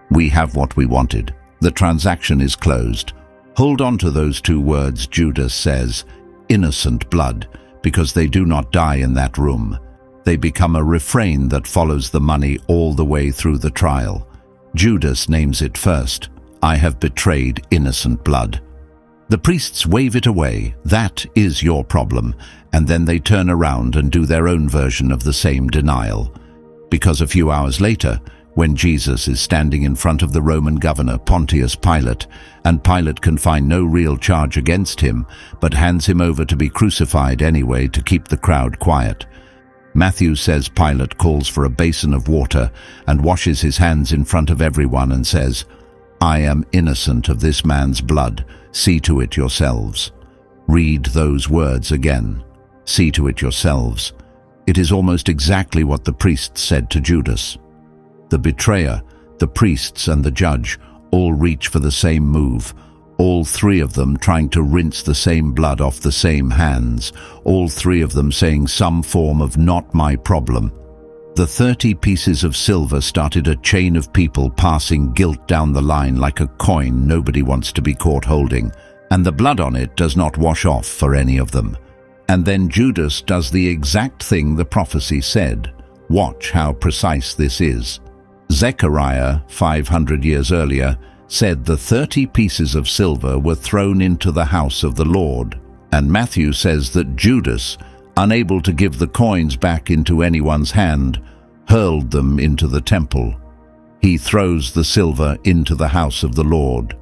We have what we wanted. The transaction is closed. Hold on to those two words Judas says, innocent blood, because they do not die in that room. They become a refrain that follows the money all the way through the trial. Judas names it first. "I have betrayed innocent blood." The priests wave it away. That is your problem. And then they turn around and do their own version of the same denial. Because a few hours later, when Jesus is standing in front of the Roman governor Pontius Pilate, and Pilate can find no real charge against him, but hands him over to be crucified anyway to keep the crowd quiet. Matthew says Pilate calls for a basin of water and washes his hands in front of everyone and says, "I am innocent of this man's blood. See to it yourselves." Read those words again. See to it yourselves. It is almost exactly what the priests said to Judas. The betrayer, the priests, and the judge all reach for the same move, all three of them trying to rinse the same blood off the same hands, all three of them saying some form of "not my problem." The 30 pieces of silver started a chain of people passing guilt down the line like a coin nobody wants to be caught holding, and the blood on it does not wash off for any of them. And then Judas does the exact thing the prophecy said. Watch how precise this is. Zechariah, 500 years earlier, said the 30 pieces of silver were thrown into the house of the Lord. And Matthew says that Judas, unable to give the coins back into anyone's hand, hurled them into the temple. He throws the silver into the house of the Lord.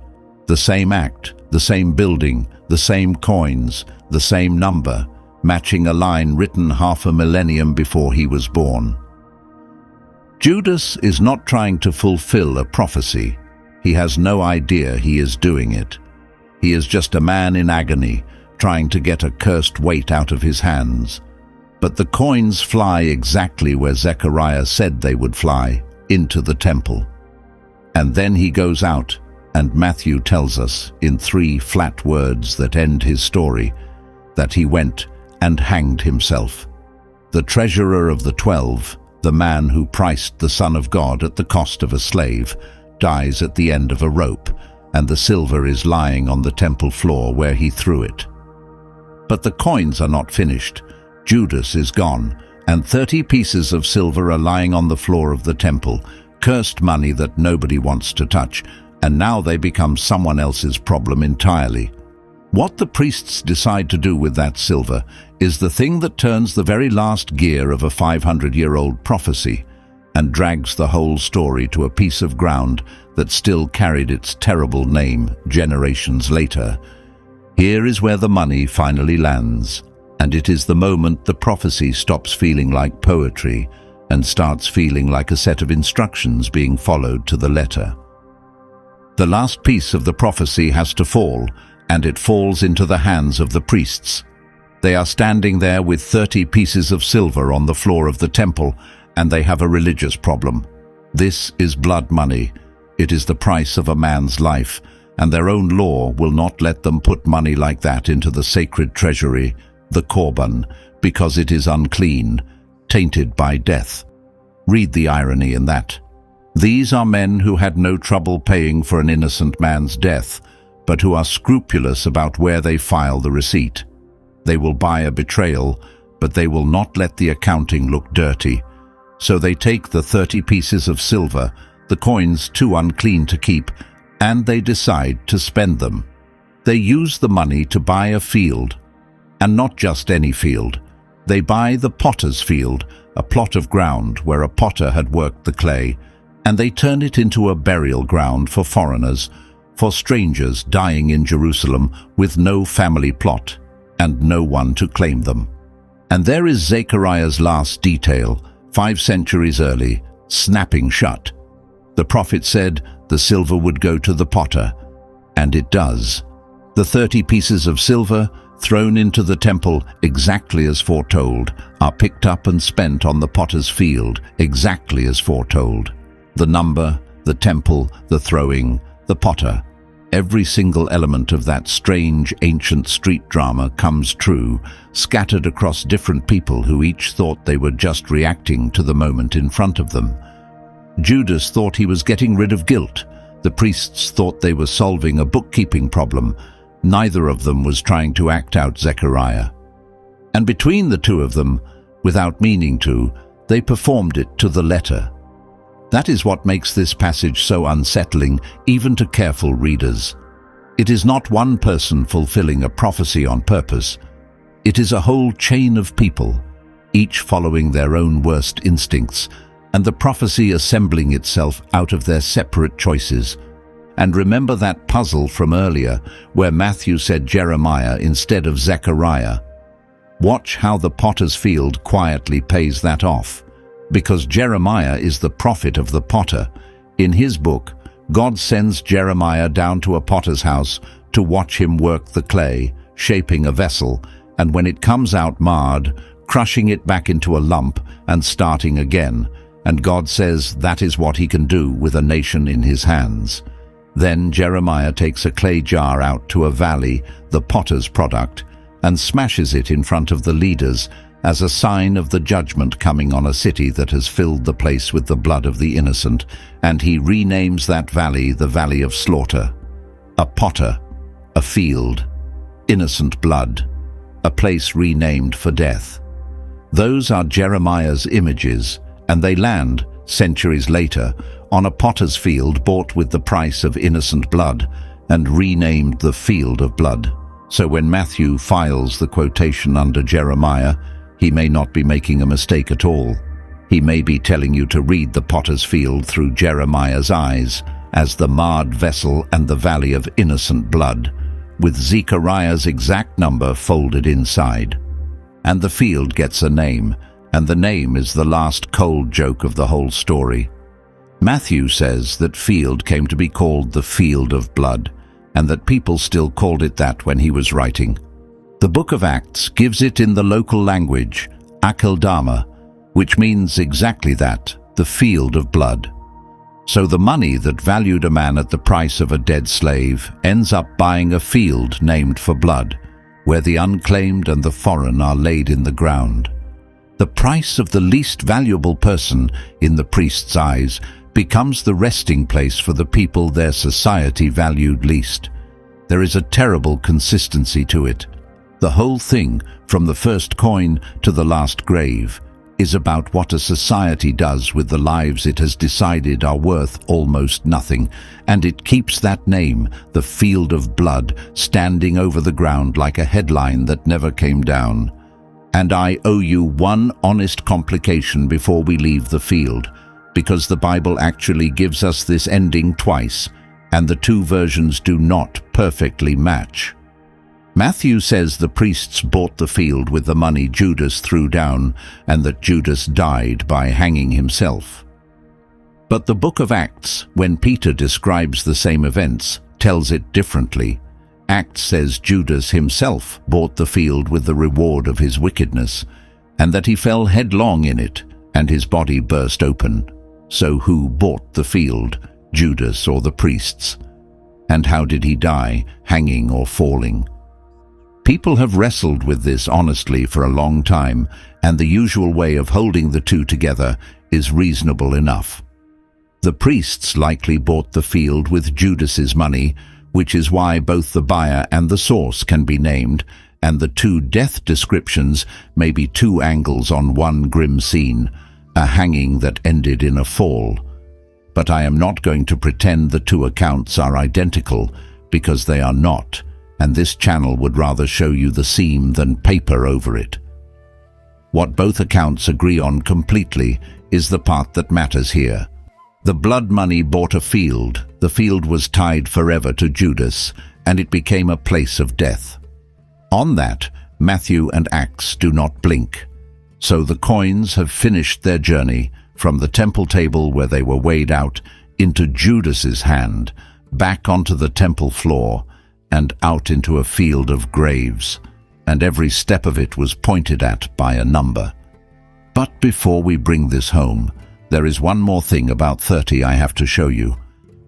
The same act, the same building, the same coins, the same number, matching a line written half a millennium before he was born. Judas is not trying to fulfill a prophecy. He has no idea he is doing it. He is just a man in agony, trying to get a cursed weight out of his hands. But the coins fly exactly where Zechariah said they would fly, into the temple. And then he goes out, and Matthew tells us, in 3 flat words that end his story, that he went and hanged himself. The treasurer of the 12, the man who priced the Son of God at the cost of a slave, dies at the end of a rope, and the silver is lying on the temple floor where he threw it. But the coins are not finished. Judas is gone, and 30 pieces of silver are lying on the floor of the temple, cursed money that nobody wants to touch, and now they become someone else's problem entirely. What the priests decide to do with that silver is the thing that turns the very last gear of a 500-year-old prophecy and drags the whole story to a piece of ground that still carried its terrible name generations later. Here is where the money finally lands, and it is the moment the prophecy stops feeling like poetry and starts feeling like a set of instructions being followed to the letter. The last piece of the prophecy has to fall, and it falls into the hands of the priests. They are standing there with 30 pieces of silver on the floor of the temple, and they have a religious problem. This is blood money. It is the price of a man's life, and their own law will not let them put money like that into the sacred treasury, the korban, because it is unclean, tainted by death. Read the irony in that. These are men who had no trouble paying for an innocent man's death, but who are scrupulous about where they file the receipt. They will buy a betrayal, but they will not let the accounting look dirty. So they take the 30 pieces of silver, the coins too unclean to keep, and they decide to spend them. They use the money to buy a field, and not just any field. They buy the potter's field, a plot of ground where a potter had worked the clay, and they turn it into a burial ground for foreigners, for strangers dying in Jerusalem with no family plot and no one to claim them. And there is Zechariah's last detail, 5 centuries early, snapping shut. The prophet said the silver would go to the potter, and it does. The 30 pieces of silver, thrown into the temple exactly as foretold, are picked up and spent on the potter's field exactly as foretold. The number, the temple, the throwing, the potter. Every single element of that strange ancient street drama comes true, scattered across different people who each thought they were just reacting to the moment in front of them. Judas thought he was getting rid of guilt. The priests thought they were solving a bookkeeping problem. Neither of them was trying to act out Zechariah. And between the two of them, without meaning to, they performed it to the letter. That is what makes this passage so unsettling, even to careful readers. It is not one person fulfilling a prophecy on purpose. It is a whole chain of people, each following their own worst instincts, and the prophecy assembling itself out of their separate choices. And remember that puzzle from earlier, where Matthew said Jeremiah instead of Zechariah. Watch how the potter's field quietly pays that off. Because Jeremiah is the prophet of the potter. In his book, God sends Jeremiah down to a potter's house to watch him work the clay, shaping a vessel, and when it comes out marred, crushing it back into a lump and starting again. And God says that is what he can do with a nation in his hands. Then Jeremiah takes a clay jar out to a valley, the potter's product, and smashes it in front of the leaders as a sign of the judgment coming on a city that has filled the place with the blood of the innocent, and he renames that valley the Valley of Slaughter. A potter, a field, innocent blood, a place renamed for death. Those are Jeremiah's images, and they land, centuries later, on a potter's field bought with the price of innocent blood and renamed the Field of Blood. So when Matthew files the quotation under Jeremiah, he may not be making a mistake at all. He may be telling you to read the potter's field through Jeremiah's eyes as the marred vessel and the valley of innocent blood, with Zechariah's exact number folded inside. And the field gets a name, and the name is the last cold joke of the whole story. Matthew says that field came to be called the Field of Blood, and that people still called it that when he was writing. The book of Acts gives it in the local language, Akeldama, which means exactly that, the field of blood. So the money that valued a man at the price of a dead slave ends up buying a field named for blood, where the unclaimed and the foreign are laid in the ground. The price of the least valuable person, in the priest's eyes, becomes the resting place for the people their society valued least. There is a terrible consistency to it. The whole thing, from the first coin to the last grave, is about what a society does with the lives it has decided are worth almost nothing, and it keeps that name, the Field of Blood, standing over the ground like a headline that never came down. And I owe you one honest complication before we leave the field, because the Bible actually gives us this ending twice, and the two versions do not perfectly match. Matthew says the priests bought the field with the money Judas threw down, and that Judas died by hanging himself. But the book of Acts, when Peter describes the same events, tells it differently. Acts says Judas himself bought the field with the reward of his wickedness, and that he fell headlong in it, and his body burst open. So who bought the field, Judas or the priests? And how did he die, hanging or falling? People have wrestled with this honestly for a long time, and the usual way of holding the two together is reasonable enough. The priests likely bought the field with Judas's money, which is why both the buyer and the source can be named, and the two death descriptions may be two angles on one grim scene, a hanging that ended in a fall. But I am not going to pretend the two accounts are identical, because they are not, and this channel would rather show you the seam than paper over it. What both accounts agree on completely is the part that matters here. The blood money bought a field. The field was tied forever to Judas, and it became a place of death. On that, Matthew and Acts do not blink. So the coins have finished their journey from the temple table where they were weighed out into Judas's hand, back onto the temple floor, and out into a field of graves, and every step of it was pointed at by a number. But before we bring this home, there is one more thing about 30 I have to show you,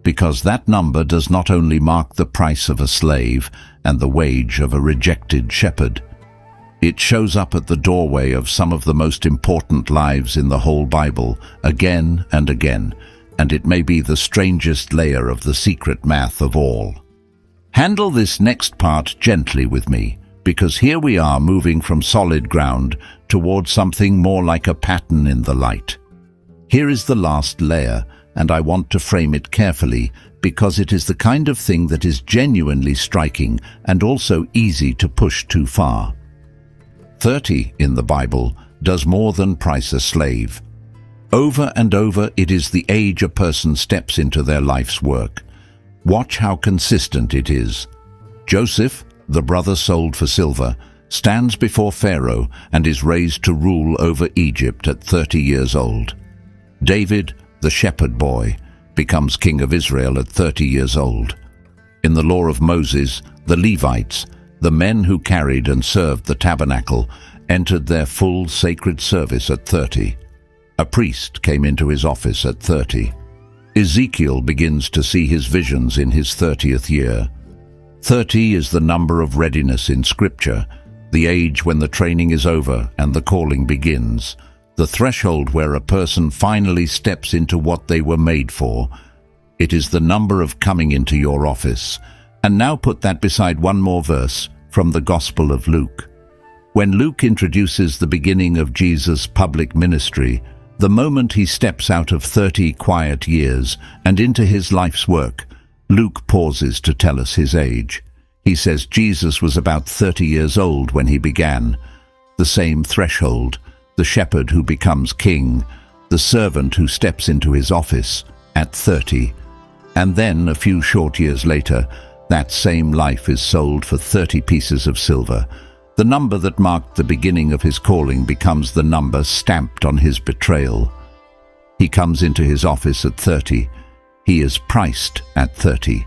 because that number does not only mark the price of a slave and the wage of a rejected shepherd. It shows up at the doorway of some of the most important lives in the whole Bible, again and again, and it may be the strangest layer of the secret math of all. Handle this next part gently with me, because here we are moving from solid ground towards something more like a pattern in the light. Here is the last layer, and I want to frame it carefully because it is the kind of thing that is genuinely striking and also easy to push too far. 30 in the Bible does more than price a slave. Over and over, it is the age a person steps into their life's work. Watch how consistent it is. Joseph, the brother sold for silver, stands before Pharaoh and is raised to rule over Egypt at 30 years old. David, the shepherd boy, becomes king of Israel at 30 years old. In the law of Moses, the Levites, the men who carried and served the tabernacle, entered their full sacred service at 30. A priest came into his office at 30. Ezekiel begins to see his visions in his 30th year. 30 is the number of readiness in Scripture, the age when the training is over and the calling begins, the threshold where a person finally steps into what they were made for. It is the number of coming into your office. And now put that beside one more verse from the Gospel of Luke. When Luke introduces the beginning of Jesus' public ministry, the moment he steps out of 30 quiet years and into his life's work, Luke pauses to tell us his age. He says Jesus was about 30 years old when he began. The same threshold, the shepherd who becomes king, the servant who steps into his office at 30. And then, a few short years later, that same life is sold for 30 pieces of silver. The number that marked the beginning of his calling becomes the number stamped on his betrayal. He comes into his office at 30. He is priced at 30.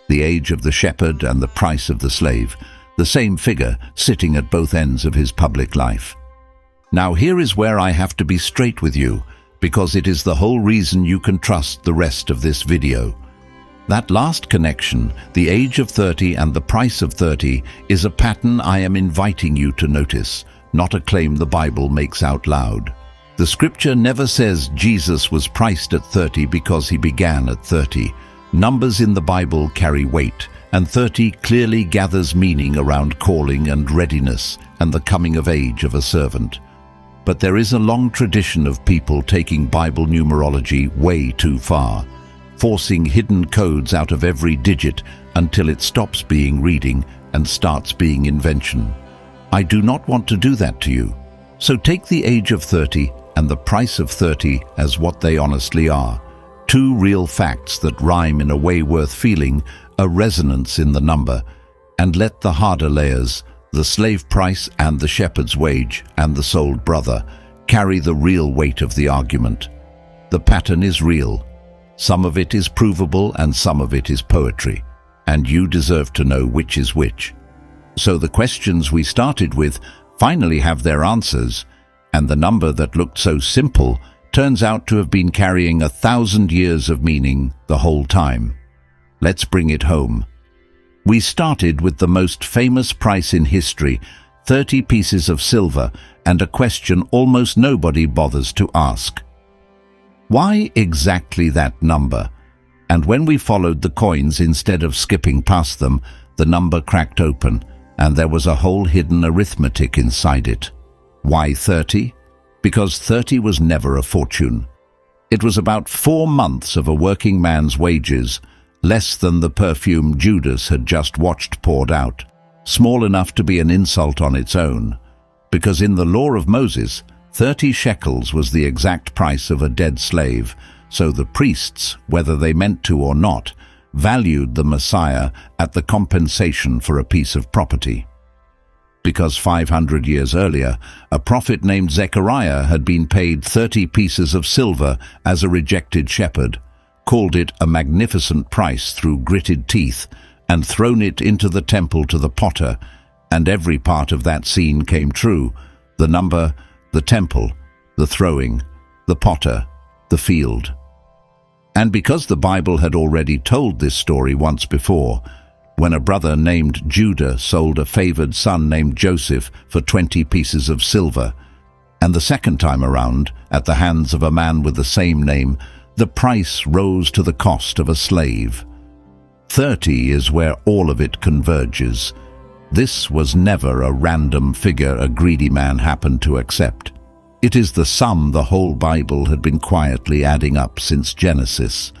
The age of the shepherd and the price of the slave, the same figure sitting at both ends of his public life. Now here is where I have to be straight with you, because it is the whole reason you can trust the rest of this video. That last connection, the age of 30 and the price of 30, is a pattern I am inviting you to notice, not a claim the Bible makes out loud. The scripture never says Jesus was priced at 30 because he began at 30. Numbers in the Bible carry weight, and 30 clearly gathers meaning around calling and readiness and the coming of age of a servant. But there is a long tradition of people taking Bible numerology way too far, forcing hidden codes out of every digit until it stops being reading and starts being invention. I do not want to do that to you. So take the age of 30 and the price of 30 as what they honestly are. Two real facts that rhyme in a way worth feeling a resonance in the number, and let the harder layers, the slave price and the shepherd's wage and the sold brother, carry the real weight of the argument. The pattern is real. Some of it is provable and some of it is poetry, and you deserve to know which is which. So the questions we started with finally have their answers, and the number that looked so simple turns out to have been carrying 1,000 years of meaning the whole time. Let's bring it home. We started with the most famous price in history, 30 pieces of silver, and a question almost nobody bothers to ask. Why exactly that number? And when we followed the coins instead of skipping past them, the number cracked open, and there was a whole hidden arithmetic inside it. Why 30? Because 30 was never a fortune. It was about 4 months of a working man's wages, less than the perfume Judas had just watched poured out, small enough to be an insult on its own. Because in the law of Moses, 30 shekels was the exact price of a dead slave, so the priests, whether they meant to or not, valued the Messiah at the compensation for a piece of property. Because 500 years earlier, a prophet named Zechariah had been paid 30 pieces of silver as a rejected shepherd, called it a magnificent price through gritted teeth, and thrown it into the temple to the potter, and every part of that scene came true: the number, the temple, the throwing, the potter, the field. And because the Bible had already told this story once before, when a brother named Judas sold a favored son named Joseph for 20 pieces of silver, and the second time around, at the hands of a man with the same name, the price rose to the cost of a slave. 30 is where all of it converges. This was never a random figure a greedy man happened to accept. It is the sum the whole Bible had been quietly adding up since Genesis.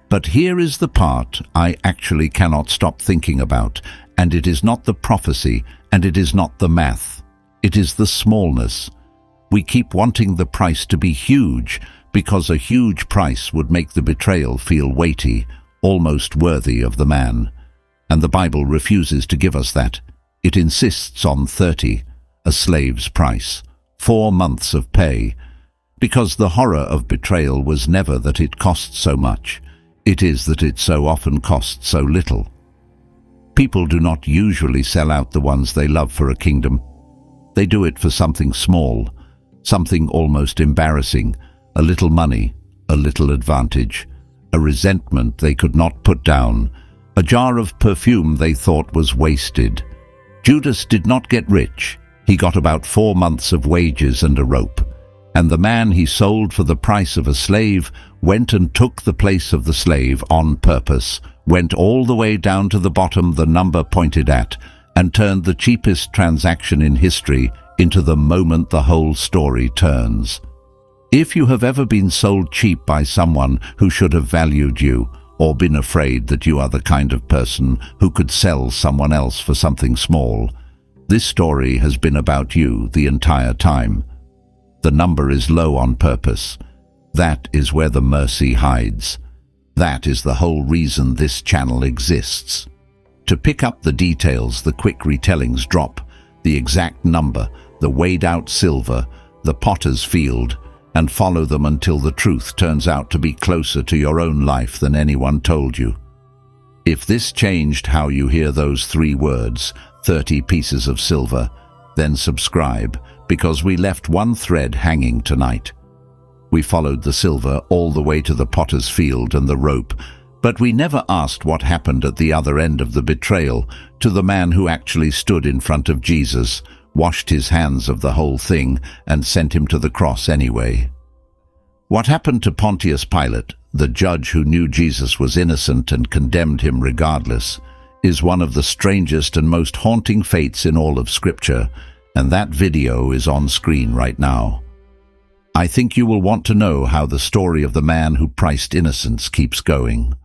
But here is the part I actually cannot stop thinking about, and it is not the prophecy, and it is not the math. It is the smallness. We keep wanting the price to be huge, because a huge price would make the betrayal feel weighty, almost worthy of the man. And the Bible refuses to give us that. It insists on 30, a slave's price, 4 months of pay, because the horror of betrayal was never that it cost so much. It is that it so often costs so little. People do not usually sell out the ones they love for a kingdom. They do it for something small, something almost embarrassing, a little money, a little advantage, a resentment they could not put down, a jar of perfume they thought was wasted. Judas did not get rich. He got about 4 months of wages and a rope. And the man he sold for the price of a slave went and took the place of the slave on purpose, went all the way down to the bottom the number pointed at, and turned the cheapest transaction in history into the moment the whole story turns. If you have ever been sold cheap by someone who should have valued you, or been afraid that you are the kind of person who could sell someone else for something small, this story has been about you the entire time. The number is low on purpose. That is where the mercy hides. That is the whole reason this channel exists. To pick up the details, the quick retellings drop, the exact number, the weighed-out silver, the potter's field, and follow them until the truth turns out to be closer to your own life than anyone told you. If this changed how you hear those 3 words, 30 pieces of silver, then subscribe, because we left one thread hanging tonight. We followed the silver all the way to the potter's field and the rope, but we never asked what happened at the other end of the betrayal, to the man who actually stood in front of Jesus, washed his hands of the whole thing, and sent him to the cross anyway. What happened to Pontius Pilate, the judge who knew Jesus was innocent and condemned him regardless, is one of the strangest and most haunting fates in all of Scripture, and that video is on screen right now. I think you will want to know how the story of the man who priced innocence keeps going.